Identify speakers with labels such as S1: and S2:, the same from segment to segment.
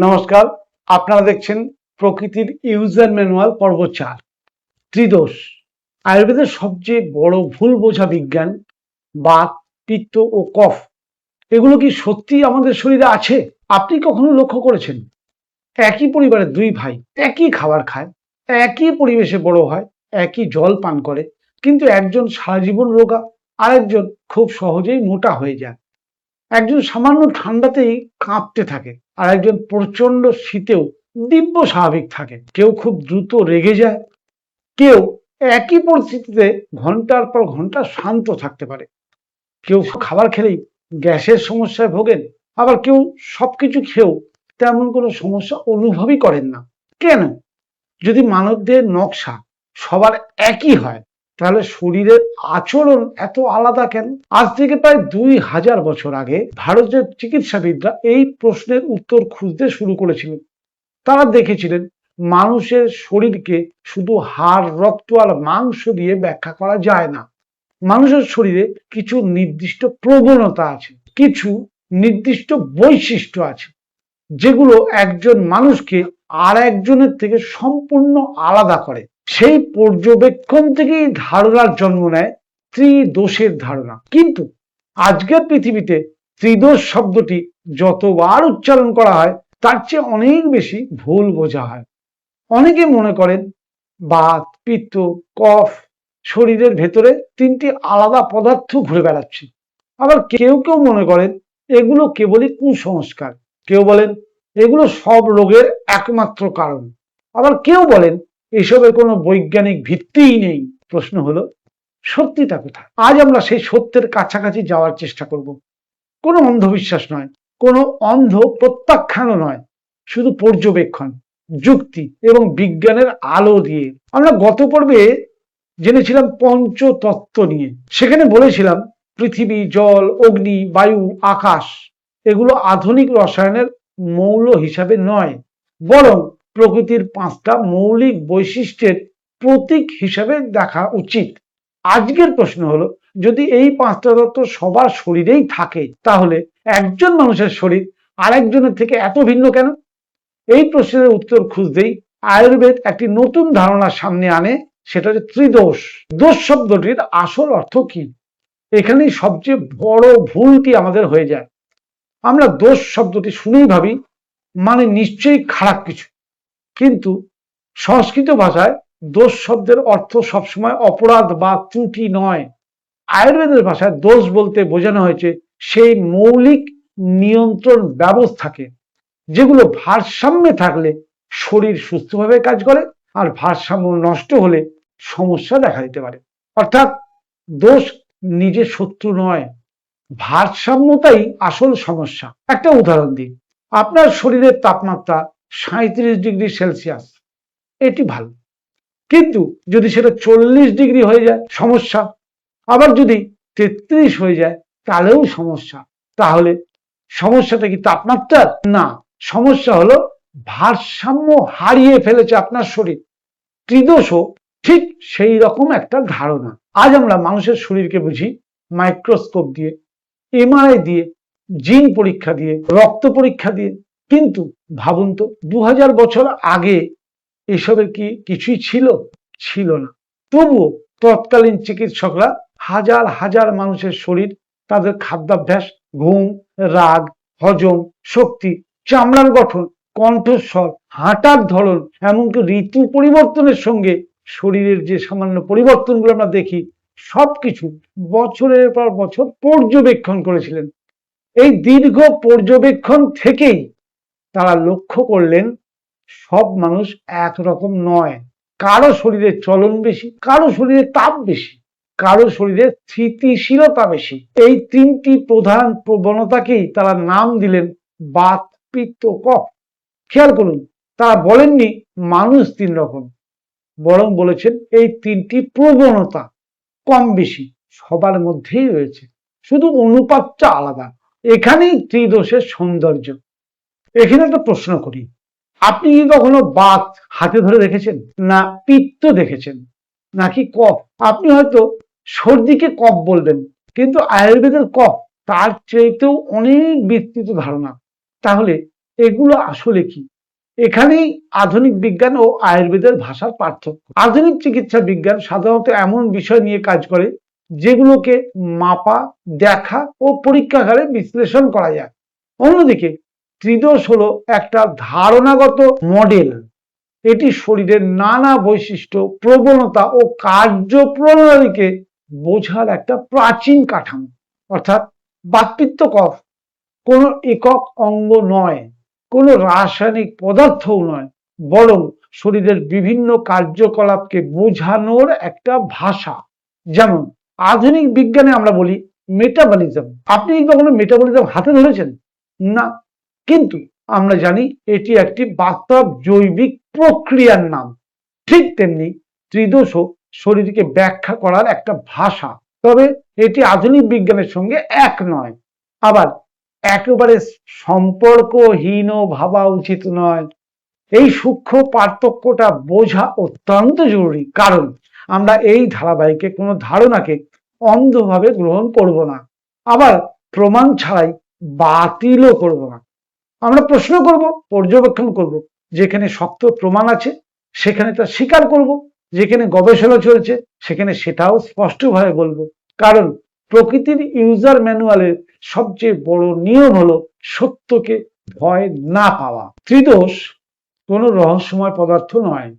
S1: নমস্কার, আপনারা দেখছেন প্রকৃতির ইউজার ম্যানুয়াল পর্ব 4 ত্রিদোষ। আয়ুর্বেদের সবচেয়ে বড় ভুল বোঝা বিজ্ঞান বাত, পিত্ত ও কফ এগুলো কি সত্যি আমাদের শরীরে আছে? আপনি কখনো লক্ষ্য করেছেন একই পরিবারের দুই ভাই একই খাবার খায়, একই পরিবেশে বড় হয়, একই জল পান করে, কিন্তু একজন সারা জীবন রোগা আর একজন খুব সহজেই মোটা হয়ে যায়। একজন সামান্য ঠান্ডাতেই কাঁপতে থাকে আর একজন প্রচন্ড শীতেও দিব্য স্বাভাবিক থাকে। কেউ খুব দ্রুত রেগে যায়, কেউ একই পরিস্থিতিতে ঘন্টার পর ঘন্টা শান্ত থাকতে পারে। কেউ খাবার খেলেই গ্যাসের সমস্যায় ভোগেন, আবার কেউ সবকিছু খেয়েও তেমন কোনো সমস্যা অনুভবই করেন না। কেন? যদি মানবদেহের নকশা সবার একই হয়, তাহলে শরীরের আচরণ এত আলাদা কেন? আজ থেকে প্রায় 2000 বছর আগে ভারতের চিকিৎসাবিদরা এই প্রশ্নের উত্তর খুঁজতে শুরু করেছিলেন। তারা দেখেছিলেন মানুষের শরীরকে শুধু হাড়, রক্ত আর মাংস দিয়ে ব্যাখ্যা করা যায় না। মানুষের শরীরে কিছু নির্দিষ্ট প্রবণতা আছে, কিছু নির্দিষ্ট বৈশিষ্ট্য আছে, যেগুলো একজন মানুষকে আর একজনের থেকে সম্পূর্ণ আলাদা করে। সেই পর্যবেক্ষণ থেকেই ধারণার জন্ম নেয় ত্রিদোষের ধারণা। কিন্তু আজকের পৃথিবীতে ত্রিদোষ শব্দটি যতবার উচ্চারণ করা হয়, তার চেয়ে অনেক বেশি ভুল বোঝা হয়। অনেকে মনে করেন বাত, পিত্ত, কফ শরীরের ভেতরে তিনটি আলাদা পদার্থ ঘুরে বেড়াচ্ছে। আবার কেউ কেউ মনে করেন এগুলো কেবলই কুসংস্কার। কেউ বলেন এগুলো সব রোগের একমাত্র কারণ। আবার কেউ বলেন এসবের কোনো বৈজ্ঞানিক ভিত্তিই নেই। প্রশ্ন হলো, সত্যিটা কোথায়? আজ আমরা সেই সত্যের কাছাকাছি যাওয়ার চেষ্টা করব। কোনো অন্ধবিশ্বাস নয়, কোনো অন্ধ প্রত্যাখ্যানও নয়, শুধু পর্যবেক্ষণ, যুক্তি এবং বিজ্ঞানের আলো দিয়ে। আমরা গত পর্বে জেনেছিলাম পঞ্চতত্ত্ব নিয়ে। সেখানে বলেছিলাম পৃথিবী, জল, অগ্নি, বায়ু, আকাশ এগুলো আধুনিক রসায়নের মৌল হিসাবে নয়, বরং প্রকৃতির 5টা মৌলিক বৈশিষ্ট্যের প্রতীক হিসাবে দেখা উচিত। আজকের প্রশ্ন হলো, যদি এই 5টা তত্ত্ব সবার শরীরেই থাকে, তাহলে একজন মানুষের শরীর আরেকজনের থেকে এত ভিন্ন কেন? এই প্রশ্নের উত্তর খুঁজতেই আয়ুর্বেদ একটি নতুন ধারণা সামনে আনে, সেটা হচ্ছে ত্রিদোষ। দোষ শব্দটির আসল অর্থ কি? এখানেই সবচেয়ে বড় ভুলটি আমাদের হয়ে যায়। আমরা দোষ শব্দটি শুনেই ভাবি মানে নিশ্চয়ই খারাপ কিছু, কিন্তু সংস্কৃত ভাষায় দোষ শব্দের অর্থ সবসময় অপরাধ বা ত্রুটি নয়। আয়ুর্বেদের ভাষায় দোষ বলতে বোঝানো হয়েছে সেই মৌলিক নিয়ন্ত্রণ ব্যবস্থাকে, যেগুলো ভারসাম্যে থাকলে শরীর সুস্থভাবে কাজ করে, আর ভারসাম্য নষ্ট হলে সমস্যা দেখা দিতে পারে। অর্থাৎ দোষ নিজে শত্রু নয়, ভারসাম্যতাই আসল সমস্যা। একটা উদাহরণ দিই, আপনার শরীরের তাপমাত্রা 37°C, এটি ভালো, কিন্তু যদি সেটা 40° হয়ে যায় সমস্যা। আবার যদি 33 হয়ে যায় তাহলেও সমস্যা। তাহলে সমস্যাটা কি তাপমাত্রার? না, সমস্যা হলো ভারসাম্য হারিয়ে ফেলেছে আপনার শরীর। ত্রিদোষও ঠিক সেই রকম একটা ধারণা। আজ আমরা মানুষের শরীরকে বুঝি মাইক্রোস্কোপ দিয়ে, এমআরআই দিয়ে, জিন পরীক্ষা দিয়ে, রক্ত পরীক্ষা দিয়ে। কিন্তু ভাবুন তো, 2000 বছর আগে এসবের কি কিছুই ছিল? ছিল না। তবুও তৎকালীন চিকিৎসকরা হাজার হাজার মানুষের শরীর, তাদের খাদ্যাভ্যাস, ঘুম, রাগ, হজম শক্তি, চামড়ার গঠন, কণ্ঠস্বর, হাঁটার ধরন, এমনকি ঋতু পরিবর্তনের সঙ্গে শরীরের যে সামান্য পরিবর্তনগুলো আমরা দেখি, সবকিছু বছরের পর বছর পর্যবেক্ষণ করেছিলেন। এই দীর্ঘ পর্যবেক্ষণ থেকেই তারা লক্ষ্য করলেন সব মানুষ একরকম নয়। কারো শরীরে চলন বেশি, কারো শরীরে তাপ বেশি, কারো শরীরে স্থিতিশীলতা বেশি। এই তিনটি প্রধান প্রবণতাকেই তারা নাম দিলেন বাত, পিত্ত, কফ। খেয়াল করুন, তারা বলেননি মানুষ 3 রকম, বরং বলেছেন এই তিনটি প্রবণতা কম বেশি সবার মধ্যেই রয়েছে, শুধু অনুপাতটা আলাদা। এখানেই ত্রিদোষের সৌন্দর্য। এখানে একটা প্রশ্ন করি, আপনি কি কখনো বাত হাতে ধরে দেখেছেন, না পিত্ত দেখেছেন, নাকি কফ? আপনি হয়তো সর্দিকে কফ বলবেন, কিন্তু আয়ুর্বেদের কফ তার চাইতেও অনেক বিস্তৃত ধারণা। তাহলে এগুলো আসলে কি? এখানেই আধুনিক বিজ্ঞান ও আয়ুর্বেদের ভাষার পার্থক্য। আধুনিক চিকিৎসা বিজ্ঞান সাধারণত এমন বিষয় নিয়ে কাজ করে যেগুলোকে মাপা, দেখা ও পরীক্ষাগারে বিশ্লেষণ করা যায়। অন্যদিকে ত্রিদোষ হলো একটা ধারণাগত মডেল। এটি শরীরের নানা বৈশিষ্ট্য, প্রবণতা ও কার্যপ্রণালীকে বোঝার একটা প্রাচীন কাঠামো। অর্থাৎ বাতপিত্ত কফ কোনো একক অঙ্গ নয়, কোনো রাসায়নিক পদার্থও নয়, বরং শরীরের বিভিন্ন কার্যকলাপকে বোঝানোর একটা ভাষা। যেমন আধুনিক বিজ্ঞানে আমরা বলি মেটাবলিজম। আপনি কি কখনো মেটাবলিজম হাতে ধরেছেন? না, কিন্তু আমরা জানি এটি একটি বাস্তব জৈবিক প্রক্রিয়ার নাম। ঠিক তেমনি ত্রিদোষও শরীরকে ব্যাখ্যা করার একটা ভাষা, তবে এটি আধুনিক বিজ্ঞানের সঙ্গে এক নয়। আবার একেবারে সম্পর্কহীন ভাবা উচিত নয়। এই সূক্ষ্ম পার্থক্যটা বোঝা অত্যন্ত জরুরি, কারণ আমরা এই ধারাবাহিকে কোনো ধারণাকে অন্ধভাবে গ্রহণ করব না, আবার প্রমাণ ছাড়াই বাতিলও করব না। আমরা প্রশ্ন করব, পর্যবেক্ষণ করব, যেখানে শক্ত প্রমাণ আছে সেখানে তা স্বীকার করব, যেখানে গবেষণা চলছে সেখানে সেটাও স্পষ্টভাবে বলবো। কারণ প্রকৃতির ইউজার ম্যানুয়ালের সবচেয়ে বড় নিয়ম হলো সত্যকে ভয় না পাওয়া। ত্রিদোষ কোনো রহস্যময় পদার্থ নয়,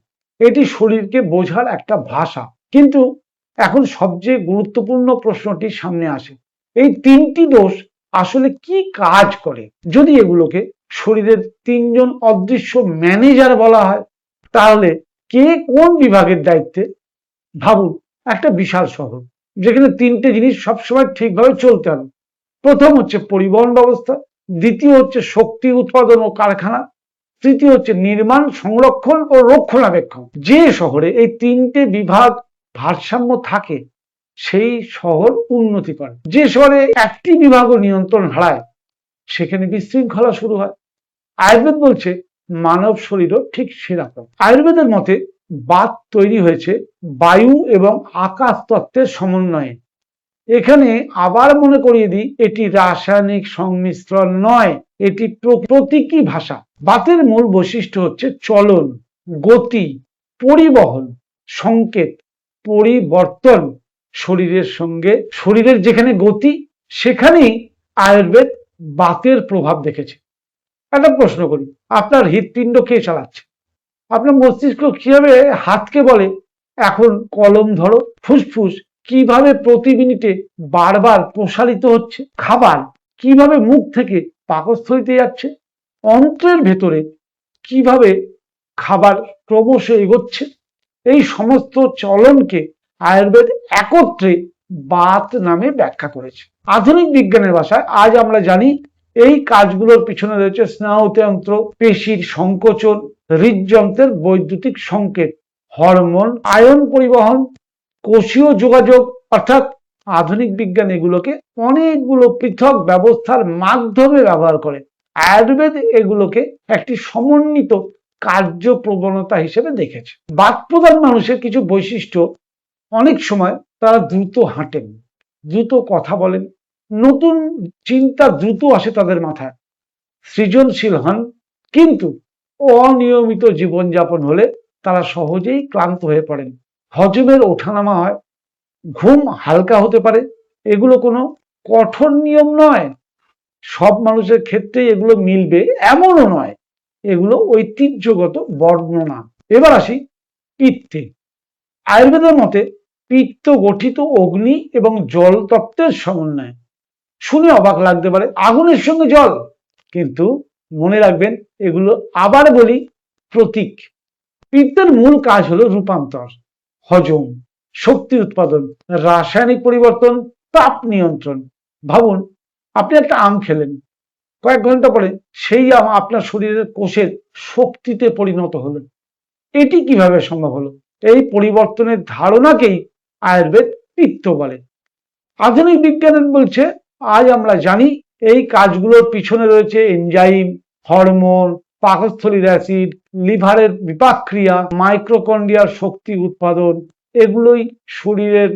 S1: এটি শরীরকে বোঝার একটা ভাষা। কিন্তু এখন সবচেয়ে গুরুত্বপূর্ণ প্রশ্নটি সামনে আসে, এই তিনটি দোষ আসলে কি কাজ করে? যদি এগুলোকে শরীরের তিনজন অদৃশ্য ম্যানেজার বলা হয়, তাহলে কে কোন বিভাগের দায়িত্বে? ভাবুন, একটা বিশাল শহর যেখানে তিনটে জিনিস সবসময় ঠিকভাবে চলতে হবে। প্রথম হচ্ছে পরিবহন ব্যবস্থা, দ্বিতীয় হচ্ছে শক্তি উৎপাদন ও কারখানা, তৃতীয় হচ্ছে নির্মাণ, সংরক্ষণ ও রক্ষণাবেক্ষণ। যে শহরে এই তিনটে বিভাগ ভারসাম্য থাকে সেই শহর উন্নতি করে। যে শহরে একটি বিভাগও নিয়ন্ত্রণ হারায় সেখানে বিশৃঙ্খলা শুরু হয়। আয়ুর্বেদ বলছে মানব শরীরও ঠিক সেরকম। আয়ুর্বেদের মতে বাত তৈরি হয়েছে বায়ু এবং আকাশ তত্ত্বের সমন্বয়ে। এখানে আবার মনে করিয়ে দিই, এটি রাসায়নিক সংমিশ্রণ নয়, এটি প্রতীকী ভাষা। বাতের মূল বৈশিষ্ট্য হচ্ছে চলন, গতি, পরিবহন, সংকেত, পরিবর্তন। শরীরের সঙ্গে শরীরের যেখানে গতি সেখানেই আয়ুর্বেদ বাতের প্রভাব দেখেছে। একটা প্রশ্ন করি, আপনার হৃৎপিণ্ড কে চালাচ্ছে? আপনার মস্তিষ্ক কিভাবে হাতকে বলে এখন কলম ধরো? ফুসফুস কিভাবে প্রতি মিনিটে বারবার প্রসারিত হচ্ছে? খাবার কিভাবে মুখ থেকে পাকস্থলিতে যাচ্ছে? অন্ত্রের ভেতরে কিভাবে খাবার ক্রমশ এগোচ্ছে? এই সমস্ত চলনকে আয়ুর্বেদ একত্রে বাত নামে ব্যাখ্যা করেছে। আধুনিক বিজ্ঞানের ভাষায় আজ আমরা জানি এই কাজগুলোর পিছনে রয়েছে স্নায়ুতন্ত্র, পেশির সংকোচন, হৃদযন্ত্রের বৈদ্যুতিক সংকেত, হরমোন, আয়ন পরিবহন, কোষীয় যোগাযোগ। অর্থাৎ আধুনিক বিজ্ঞান এগুলোকে অনেকগুলো পৃথক ব্যবস্থার মাধ্যমে ব্যবহার করে। আয়ুর্বেদ এগুলোকে একটি সমন্বিত কার্যপ্রবণতা হিসেবে দেখেছে। বাত প্রধান মানুষের কিছু বৈশিষ্ট্য, অনেক সময় তারা দ্রুত হাঁটেন, দ্রুত কথা বলেন, নতুন চিন্তা দ্রুত আসে তাদের মাথায়, সৃজনশীল হন, কিন্তু অনিয়মিত জীবনযাপন হলে তারা সহজেই ক্লান্ত হয়ে পড়েন, হজমের ওঠানামা হয়, ঘুম হালকা হতে পারে। এগুলো কোনো কঠোর নিয়ম নয়, সব মানুষের ক্ষেত্রে এগুলো মিলবে এমনও নয়, এগুলো ঐতিহ্যগত বর্ণনা। এবার আসি পিত্তে। আয়ুর্বেদের মতে পিত্ত গঠিত অগ্নি এবং জল তত্ত্বের সমন্বয়। শুনে অবাক লাগতে পারে, আগুনের সঙ্গে জল, কিন্তু মনে রাখবেন এগুলো আবার বলি প্রতীক। পিত্তের মূল কাজ হলো রূপান্তর, হজম, শক্তি উৎপাদন, রাসায়নিক পরিবর্তন, তাপ নিয়ন্ত্রণ। ভাবুন, আপনি একটা আম খেলেন, কয়েক ঘন্টা পরে সেই আম আপনার শরীরের কোষের শক্তিতে পরিণত হলো। এটি কিভাবে সম্ভব হলো? এই পরিবর্তনের ধারণাকেই আয়ুর্বেদ পিত্ত বলে। আধুনিক বিজ্ঞান বলছে আজ আমরা জানি এই কাজগুলোর পিছনে রয়েছে এনজাইম, হরমোন, পাকস্থলীর অ্যাসিড, লিভারের বিপাক ক্রিয়া, মাইক্রোকন্ড্রিয়ার শক্তি উৎপাদন। এগুলোই শরীরের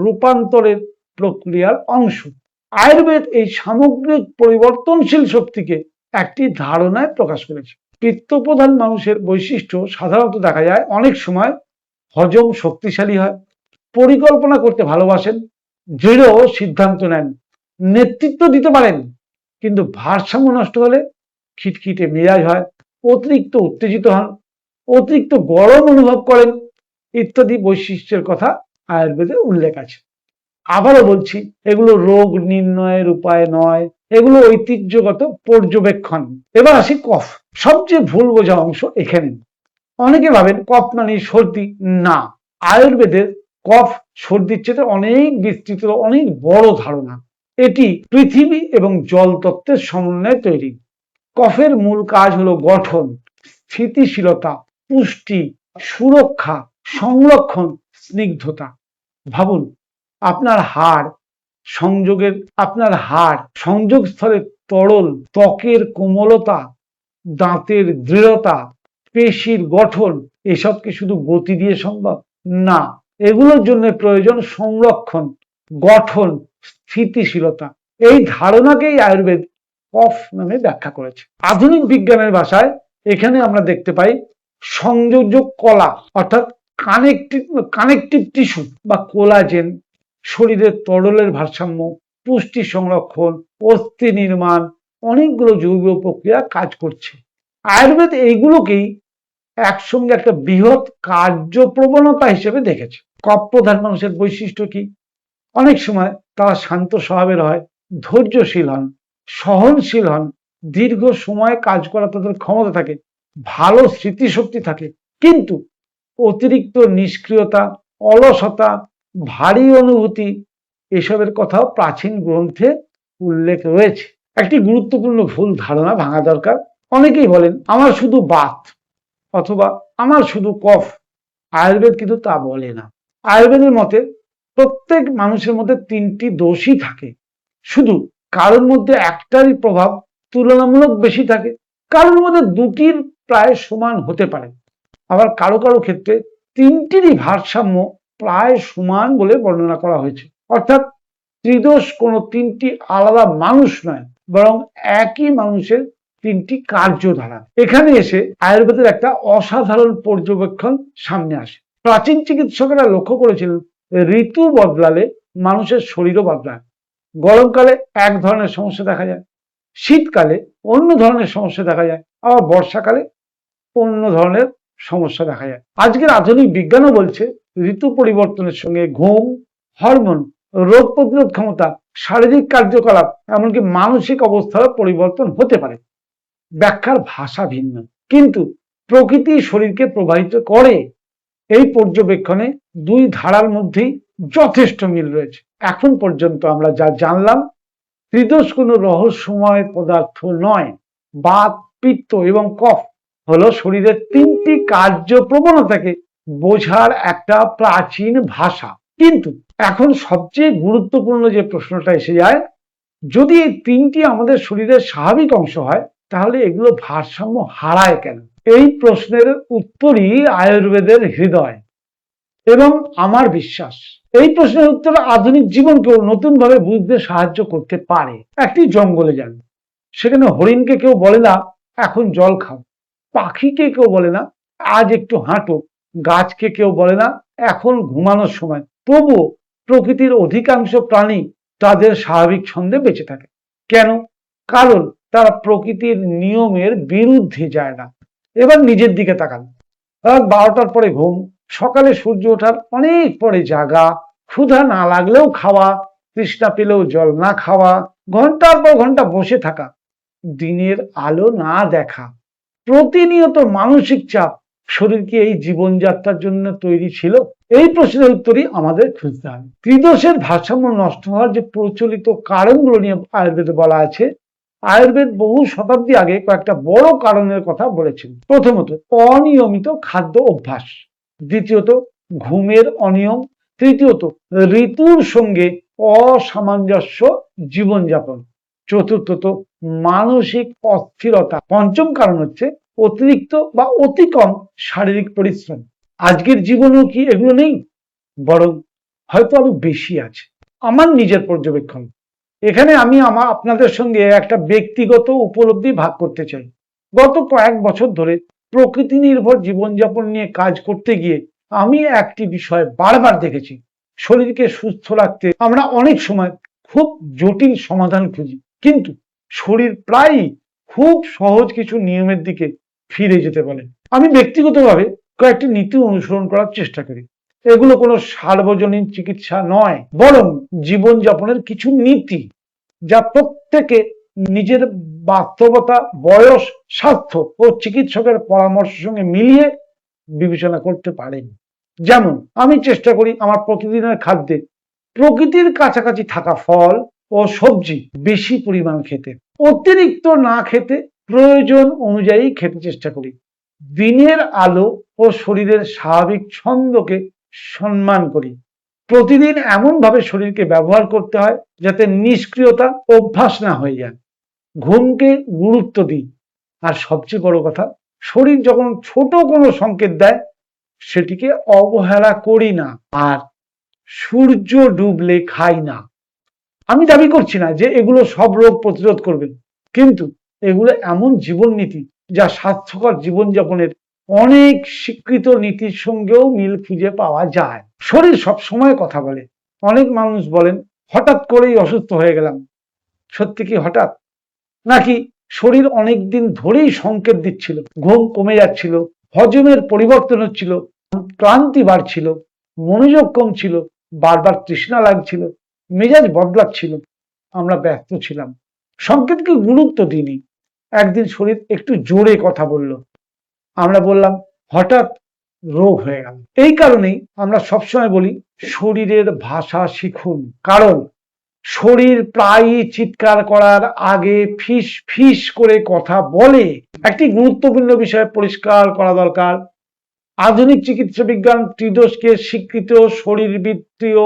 S1: রূপান্তরের প্রক্রিয়ার অংশ। আয়ুর্বেদ এই সামগ্রিক পরিবর্তনশীল শক্তিকে একটি ধারণায় প্রকাশ করেছে। পিত্তপ্রধান মানুষের বৈশিষ্ট্য সাধারণত দেখা যায় অনেক সময় হজম শক্তিশালী হয়, পরিকল্পনা করতে ভালোবাসেন, দৃঢ় সিদ্ধান্ত নেন, নেতৃত্ব দিতে পারেন, কিন্তু ভারসাম্য নষ্ট হলে খিটখিটে মেজাজ হয়, অতিরিক্ত উত্তেজিত হন, অতিরিক্ত গরম অনুভব করেন ইত্যাদি বৈশিষ্ট্যের কথা আয়ুর্বেদে উল্লেখ আছে। আবারও বলছি, এগুলো রোগ নির্ণয়ের উপায় নয়, এগুলো ঐতিহ্যগত পর্যবেক্ষণ। এবার আসি কফ, সবচেয়ে ভুল বোঝা অংশ এখানে। অনেকে ভাবেন কফ মানে সর্দি। না, আয়ুর্বেদের কফ সর্দির চেয়ে অনেক বিস্তৃত, অনেক বড় ধারণা। এটি পৃথিবী এবং জল তত্ত্বের সমন্বয়ে তৈরি। কফের মূল কাজ হলো গঠন, স্থিতিশীলতা, পুষ্টি, সুরক্ষা, সংরক্ষণ, স্নিগ্ধতা। ভাবুন, আপনার হাড় সংযোগস্থলে তরল, ত্বকের কোমলতা, দাঁতের দৃঢ়তা, পেশির গঠন, এসব কি শুধু গতি দিয়ে সম্ভব? না, এগুলোর জন্য প্রয়োজন সংরক্ষণ, গঠন, স্থিতিশীলতা। এই ধারণাকেই আয়ুর্বেদ কফ নামে ব্যাখ্যা করেছে। আধুনিক বিজ্ঞানের ভাষায় এখানে আমরা দেখতে পাই সংযোজক কলা, অর্থাৎ কানেকটিভ টিস্যু বা কোলাজেন, শরীরের তরলের ভারসাম্য, পুষ্টি সংরক্ষণ, অস্থি নির্মাণ, অনেকগুলো জৈব প্রক্রিয়া কাজ করছে। আয়ুর্বেদ এইগুলোকেই একসঙ্গে একটা বৃহৎ কার্যপ্রবণতা হিসেবে দেখেছে। কফ প্রধান মানুষের বৈশিষ্ট্য কি? অনেক সময় তারা শান্ত স্বভাবের হয়, ধৈর্যশীল হন, সহনশীল হন, দীর্ঘ সময় কাজ করা তাদের ক্ষমতা থাকে, ভালো স্মৃতিশক্তি থাকে, কিন্তু অতিরিক্ত নিষ্ক্রিয়তা, অলসতা, ভারী অনুভূতি, এসবের কথাও প্রাচীন গ্রন্থে উল্লেখ রয়েছে। একটি গুরুত্বপূর্ণ ভুল ধারণা ভাঙা দরকার। অনেকেই বলেন আমার শুধু বাত অথবা আমার শুধু কফ। আয়ুর্বেদ কিন্তু তা বলে না। আয়ুর্বেদের মতে প্রত্যেক মানুষের মধ্যে তিনটি দোষই থাকে, শুধু কারোর মধ্যে একটারই প্রভাব তুলনামূলক বেশি থাকে, কারোর মধ্যে দুটির প্রায় সমান হতে পারে, আবার কারো কারো ক্ষেত্রে তিনটিরই ভারসাম্য প্রায় সমান বলে বর্ণনা করা হয়েছে। অর্থাৎ ত্রিদোষ কোনো তিনটি আলাদা মানুষ নয়, বরং একই মানুষের তিনটি কার্যধারা। এখানে এসে আয়ুর্বেদের একটা অসাধারণ পর্যবেক্ষণ সামনে আসে। প্রাচীন চিকিৎসকেরা লক্ষ্য করেছিলেন ঋতু বদলালে মানুষের শরীরও বদলায়। গরমকালে এক ধরনের সমস্যা দেখা যায়, শীতকালে অন্য ধরনের সমস্যা দেখা যায়, আবার বর্ষাকালে অন্য ধরনের সমস্যা দেখা যায়। আজকের আধুনিক বিজ্ঞানও বলছে ঋতু পরিবর্তনের সঙ্গে ঘুম, হরমোন, রোগ প্রতিরোধ ক্ষমতা, শারীরিক কার্যকলাপ, এমনকি মানসিক অবস্থারও পরিবর্তন হতে পারে। ব্যাখ্যার ভাষা ভিন্ন, কিন্তু প্রকৃতি শরীরকে প্রভাবিত করে। এই পর্যবেক্ষণে দুই ধারার মধ্যেই যথেষ্ট মিল রয়েছে। এখন পর্যন্ত আমরা যা জানলাম, ত্রিদোষ কোনো রহস্যময় পদার্থ নয়। বাত, পিত্ত এবং কফ হলো শরীরের তিনটি কার্যপ্রবণতাকে বোঝার একটা প্রাচীন ভাষা। কিন্তু এখন সবচেয়ে গুরুত্বপূর্ণ যে প্রশ্নটা এসে যায়, যদি এই তিনটি আমাদের শরীরের স্বাভাবিক অংশ হয়, তাহলে এগুলো ভারসাম্য হারায় কেন? এই প্রশ্নের উত্তরই আয়ুর্বেদের হৃদয় এবং আমার বিশ্বাস। এই প্রশ্নের উত্তর আধুনিক জীবনকেও নতুনভাবে বুঝতে সাহায্য করতে পারে। একটি জঙ্গলে যান, সেখানে হরিণকে কেউ বলে না এখন জল খাও, পাখিকে কেউ বলে না আজ একটু হাঁটো, গাছকে কেউ বলে না এখন ঘুমানোর সময়। তবুও প্রকৃতির অধিকাংশ প্রাণী তাদের স্বাভাবিক ছন্দে বেঁচে থাকে। কেন? কারণ তারা প্রকৃতির নিয়মের বিরুদ্ধে যায় না। এবার নিজের দিকে তাকান, রাত 12টার পরে ঘুম, সকালে সূর্য ওঠার অনেক পরে জাগা, ক্ষুধা না লাগলেও খাওয়া, তৃষ্ণা পেলেও জল না খাওয়া, ঘন্টার পর ঘন্টা বসে থাকা, দিনের আলো না দেখা, প্রতিনিয়ত মানসিক চাপ। শরীর কি এই জীবনযাত্রার জন্য তৈরি ছিল? এই প্রশ্নের উত্তরই আমাদের খুঁজতে হবে। ত্রিদোষের ভারসাম্য নষ্ট হওয়ার যে প্রচলিত কারণগুলো নিয়ে আয়ুর্বেদে বলা আছে, আয়ুর্বেদ বহু শতাব্দী আগে কয়েকটা বড় কারণের কথা বলেছেন। প্রথমত অনিয়মিত খাদ্য অভ্যাস, দ্বিতীয়ত ঘুমের অনিয়ম, তৃতীয়ত ঋতুর সঙ্গে অসামঞ্জস্য জীবনযাপন, চতুর্থত মানসিক অস্থিরতা, পঞ্চম কারণ হচ্ছে অতিরিক্ত বা অতি কম শারীরিক পরিশ্রম। আজকের জীবনেও কি এগুলো নেই? বরং হয়তো আরো বেশি আছে। আমার নিজের পর্যবেক্ষণ, এখানে আমি আপনাদের সঙ্গে একটা ব্যক্তিগত উপলব্ধি ভাগ করতে চাই। গত কয়েক বছর ধরে প্রকৃতি নির্ভর জীবনযাপন নিয়ে কাজ করতে গিয়ে আমি একটি বিষয় বারবার দেখেছি। শরীরকে সুস্থ রাখতে আমরা অনেক সময় খুব জটিল সমাধান খুঁজি, কিন্তু শরীর প্রায়ই খুব সহজ কিছু নিয়মের দিকে ফিরে যেতে বলে। আমি ব্যক্তিগতভাবে কয়েকটি নীতি অনুসরণ করার চেষ্টা করি। এগুলো কোনো সার্বজনীন চিকিৎসা নয়, বরং জীবনযাপনের কিছু নীতি, যা প্রত্যেকে নিজের বাস্তবতা, বয়স, স্বাস্থ্য ও চিকিৎসকের পরামর্শের সঙ্গে মিলিয়ে বিবেচনা করতে পারেন। যেমন আমি চেষ্টা করি আমার প্রতিদিনের খাদ্যে প্রকৃতির কাছাকাছি থাকা ফল ও সবজি বেশি পরিমাণ খেতে, অতিরিক্ত না খেতে প্রয়োজন অনুযায়ী খেতে চেষ্টা করি। দিনের আলো ও শরীরের স্বাভাবিক ছন্দকে সম্মান করি। প্রতিদিন এমনভাবে শরীরকে ব্যবহার করতে হয় যাতে নিষ্ক্রিয়তা অভ্যাস না হয়ে যায়। ঘুমকে গুরুত্ব দিই, আর সবচেয়ে বড় কথা, শরীর যখন ছোট কোনো সংকেত দেয় সেটিকে অবহেলা করি না। আর সূর্য ডুবলে খাই না। আমি দাবি করছি না যে এগুলো সব রোগ প্রতিরোধ করবে, কিন্তু এগুলো এমন জীবননীতি যা স্বাস্থ্যকর জীবনযাপনের অনেক স্বীকৃত নীতির সঙ্গেও মিল খুঁজে পাওয়া যায়। শরীর সব সময় কথা বলে। অনেক মানুষ বলেন হঠাৎ করেই অসুস্থ হয়ে গেলাম। সত্যি কি হঠাৎ, নাকি শরীর অনেক দিন ধরেই সংকেত দিচ্ছিল? ঘুম কমে যাচ্ছিল, হজমের পরিবর্তন হচ্ছিল, ক্লান্তি বাড়ছিল, মনোযোগ কম ছিল, বারবার তৃষ্ণা লাগছিল, মেজাজ বদলাচ্ছিল, আমরা ব্যস্ত ছিলাম, সংকেতকে গুরুত্ব দিইনি। একদিন শরীর একটু জোরে কথা বলল, আমরা বললাম হঠাৎ রোগ হয়ে গেল। এই কারণেই আমরা সবসময় বলি শরীরের ভাষা শিখুন, কারণ শরীর প্রায়ই চিৎকার করার আগে ফিস ফিস করে কথা বলে। একটি গুরুত্বপূর্ণ বিষয় পরিষ্কার করা দরকার। আধুনিক চিকিৎসা বিজ্ঞান ত্রিদোষকে স্বীকৃত শরীরবৃত্তীয়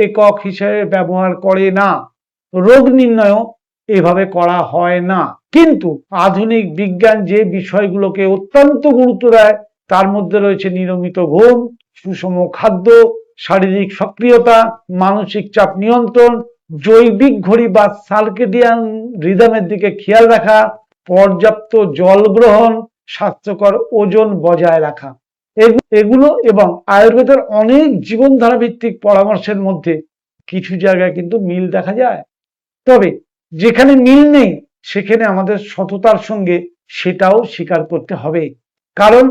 S1: একক হিসেবে ব্যবহার করে না। রোগ নির্ণয় এভাবে করা হয় না। কিন্তু আধুনিক বিজ্ঞান যে বিষয়গুলোকে অত্যন্ত গুরুত্ব দেয় তার মধ্যে রয়েছে নিয়মিত ঘুম, সুষম খাদ্য, শারীরিক সক্রিয়তা, মানসিক চাপ নিয়ন্ত্রণ, জৈবিক ঘড়ি বা সার্কেডিয়ান রিদমের দিকে খেয়াল রাখা, পর্যাপ্ত জল গ্রহণ, স্বাস্থ্যকর ওজন বজায় রাখা। এগুলো এবং আয়ুর্বেদের অনেক জীবনধারা ভিত্তিক পরামর্শের মধ্যে কিছু জায়গায় কিন্তু মিল দেখা যায়। তবে যেখানে মিল নেই সেখানে আমাদের সততার সঙ্গে সেটাও স্বীকার করতে হবে, কারণ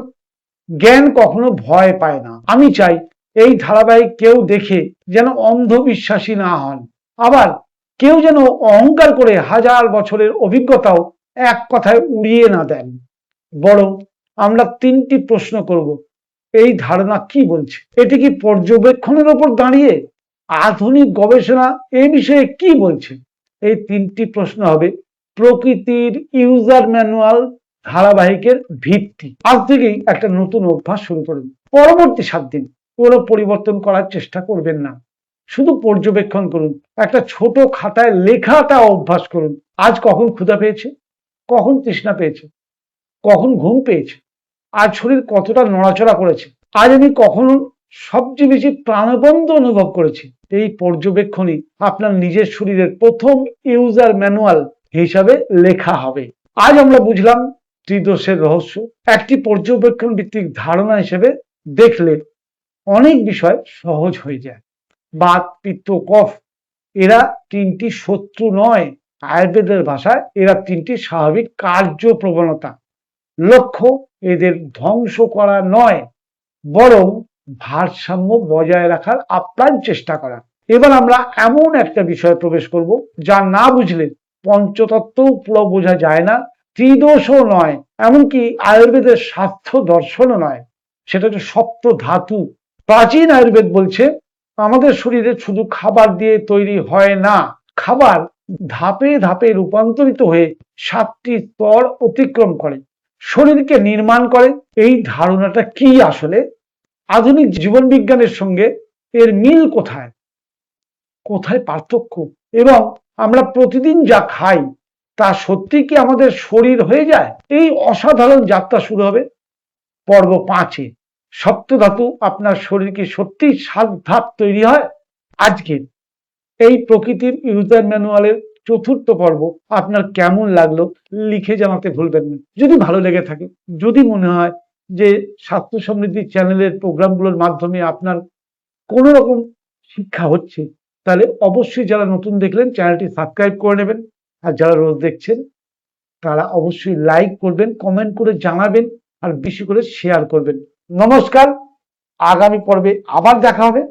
S1: জ্ঞান কখনো ভয় পায় না। আমি চাই এই ধারাবাহিক কেউ দেখে যেন অন্ধবিশ্বাসী না হন, আবার কেউ যেন অহংকার করে হাজার বছরের অভিজ্ঞতাও এক কথায় উড়িয়ে না দেন। বরং আমরা তিনটি প্রশ্ন করব। এই ধারণা কি বলছে? এটি কি পর্যবেক্ষণের ওপর দাঁড়িয়ে? আধুনিক গবেষণা এই বিষয়ে কি বলছে? এই তিনটি প্রশ্ন হবে প্রকৃতির ইউজার ম্যানুয়াল ধারাবাহিকের ভিত্তি। আজ থেকেই একটা নতুন অভ্যাস শুরু করুন। পরবর্তী 7 দিন কোনো পরিবর্তন করার চেষ্টা করবেন না, শুধু পর্যবেক্ষণ করুন। একটা ছোট খাতায় লেখাটা অভ্যাস করুন। আজ কখন ক্ষুধা পেয়েছে, কখন তৃষ্ণা পেয়েছে, কখন ঘুম পেয়েছে, আজ শরীর কতটা নড়াচড়া করেছে, আজ আমি কখনো সবচেয়ে বেশি প্রাণবন্ত অনুভব করেছি। এই পর্যবেক্ষণই আপনার নিজের শরীরের প্রথম ইউজার ম্যানুয়াল হিসাবে লেখা হবে। আজ আমরা বুঝলাম ত্রিদোষের রহস্য। একটি পর্যবেক্ষণ ভিত্তিক ধারণা হিসেবে দেখলে অনেক বিষয় সহজ হয়ে যায়। বাত, পিত্ত, কফ এরা তিনটি শত্রু নয়। আয়ুর্বেদের ভাষায় এরা তিনটি স্বাভাবিক কার্য প্রবণতা। লক্ষ্য এদের ধ্বংস করা নয়, বরং ভারসাম্য বজায় রাখার আপ্রাণ চেষ্টা করা। এবার আমরা এমন একটা বিষয়ে প্রবেশ করব যা না বুঝলে পঞ্চতত্ত্ব পুরো বোঝা যায় না, ত্রিদোষও নয়, এমনকি আয়ুর্বেদের স্বাস্থ্য দর্শনও নয়। সেটা হচ্ছে সপ্ত ধাতু। প্রাচীন আয়ুর্বেদ বলছে আমাদের শরীরে শুধু খাবার দিয়ে তৈরি হয় না, খাবার ধাপে ধাপে রূপান্তরিত হয়ে 7টি স্তর অতিক্রম করে শরীরকে নির্মাণ করে। এই ধারণাটা কি আসলে? আধুনিক জীবন বিজ্ঞানের সঙ্গে এর মিল কোথায়, কোথায় পার্থক্য? এবং আমরা প্রতিদিন যা খাই তা সত্যি কি আমাদের শরীর হয়ে যায়? এই অসাধারণ যাত্রা শুরু হবে পর্ব 5-এ। সপ্তধাতু আপনার শরীর কি সত্যি 7 ধাপ তৈরি হয়? আজকে এই প্রকৃতির ইউজার ম্যানুয়ালের চতুর্থ পর্ব আপনার কেমন লাগলো লিখে জানাতে ভুলবেন না। যদি ভালো লেগে থাকে, যদি মনে হয় যে স্বাস্থ্য সমৃদ্ধি চ্যানেলের প্রোগ্রামগুলোর মাধ্যমে আপনার কোনো রকম শিক্ষা হচ্ছে, তাহলে অবশ্যই যারা নতুন দেখলেন চ্যানেলটি সাবস্ক্রাইব করে নেবেন, আর যারা রোজ দেখছেন তারা অবশ্যই লাইক করবেন, কমেন্ট করে জানাবেন, আর বেশি করে শেয়ার করবেন। নমস্কার, আগামী পর্বে আবার দেখা হবে।